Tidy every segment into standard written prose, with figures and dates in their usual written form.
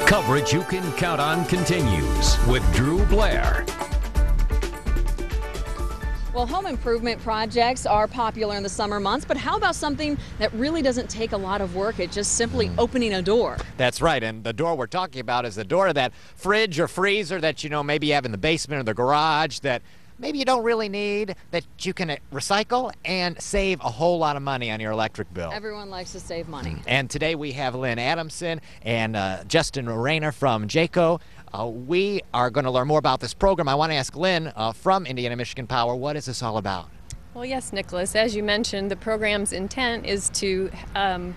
Coverage you can count on continues with Drew Blair. Well, home improvement projects are popular in the summer months, but how about something that really doesn't take a lot of work? It's just simply opening a door. That's right, and the door we're talking about is the door of that fridge or freezer that maybe you have in the basement or the garage that maybe you don't really need, that you can recycle and save a whole lot of money on your electric bill. Everyone likes to save money. And today we have Lynn Adamson and Justin Rayner from Jayco. We are going to learn more about this program. I want to ask Lynn from Indiana Michigan Power, what is this all about? Well, yes, Nicholas, as you mentioned, the program's intent is to have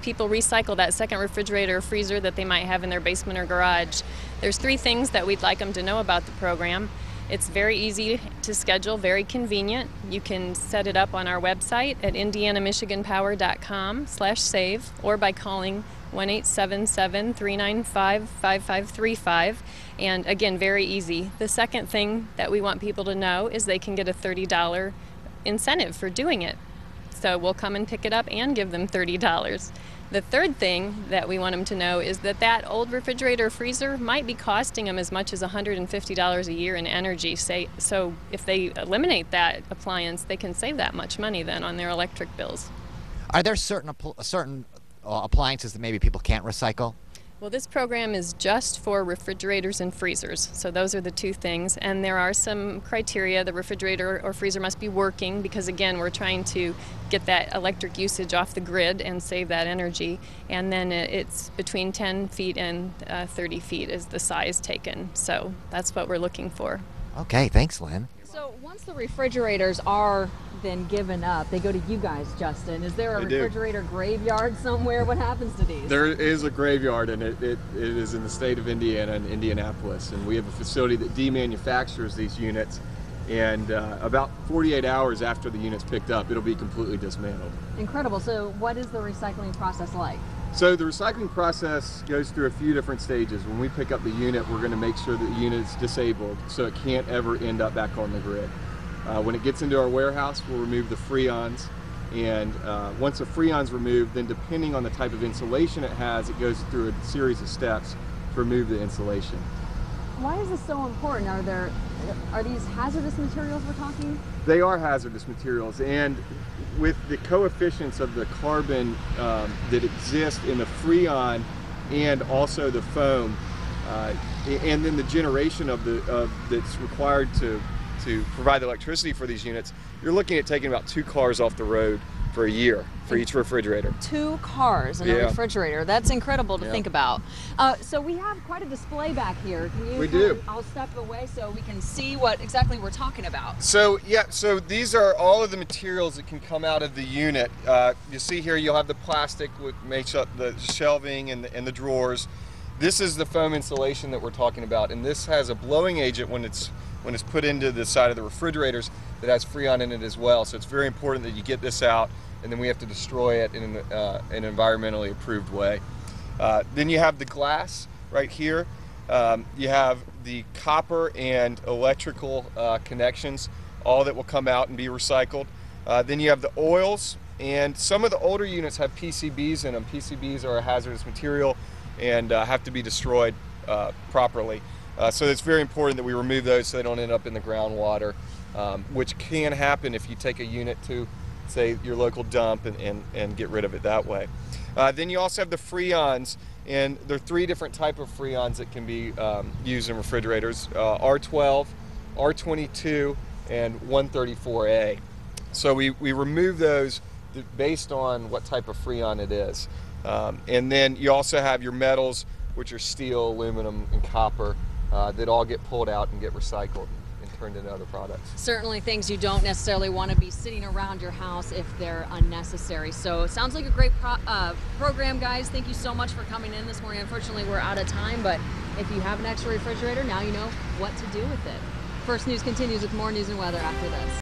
people recycle that second refrigerator or freezer that they might have in their basement or garage. There's 3 things that we'd like them to know about the program. It's very easy to schedule, very convenient. You can set it up on our website at indianamichiganpower.com/save or by calling 1-877-395-5535. And again, very easy. The second thing that we want people to know is they can get a $30 incentive for doing it. So we'll come and pick it up and give them $30. The third thing that we want them to know is that that old refrigerator or freezer might be costing them as much as $150 a year in energy. So if they eliminate that appliance, they can save that much money then on their electric bills. Are there certain appliances that maybe people can't recycle? Well, this program is just for refrigerators and freezers, so those are the 2 things. And there are some criteria. The refrigerator or freezer must be working because, again, we're trying to get that electric usage off the grid and save that energy. And then it's between 10 feet and 30 feet is the size taken. So that's what we're looking for. Okay, thanks, Lynn. So once the refrigerators are then given up, they go to you guys, Justin. Is there a refrigerator graveyard somewhere? What happens to these? There is a graveyard, and it is in the state of Indiana, in Indianapolis, and we have a facility that demanufactures these units, and about 48 hours after the unit's picked up, it'll be completely dismantled. Incredible. So what is the recycling process like? So the recycling process goes through a few different stages. When we pick up the unit, we're going to make sure that the unit is disabled so it can't ever end up back on the grid. When it gets into our warehouse, we'll remove the freons, and once the freon's removed, then depending on the type of insulation it has, it goes through a series of steps to remove the insulation. Why is this so important? Are these hazardous materials we're talking? They are hazardous materials, and with the coefficients of the carbon that exist in the freon and also the foam, and then the generation that's required to provide the electricity for these units, you're looking at taking about 2 cars off the road for a year for each refrigerator. 2 cars in a refrigerator. That's incredible to think about. So we have quite a display back here. Can you? We do. I'll step away so we can see what exactly we're talking about. So so these are all of the materials that can come out of the unit. You see here, you'll have the plastic which makes up the shelving and the drawers. This is the foam insulation that we're talking about, and this has a blowing agent when it's put into the side of the refrigerators that has freon in it as well. So it's very important that you get this out, and then we have to destroy it in an environmentally approved way. Then you have the glass right here. You have the copper and electrical connections, all that will come out and be recycled. Then you have the oils, and some of the older units have PCBs in them. PCBs are a hazardous material and have to be destroyed properly. So it's very important that we remove those so they don't end up in the groundwater, which can happen if you take a unit to, say, your local dump and get rid of it that way. Then you also have the freons, and there are 3 different types of freons that can be used in refrigerators, R12, R22, and 134A. So we remove those based on what type of freon it is. And then you also have your metals, which are steel, aluminum, and copper, that all get pulled out and get recycled and turned into other products. Certainly things you don't necessarily want to be sitting around your house if they're unnecessary. So it sounds like a great program, guys. Thank you so much for coming in this morning. Unfortunately, we're out of time, but if you have an extra refrigerator, now you know what to do with it. First News continues with more news and weather after this.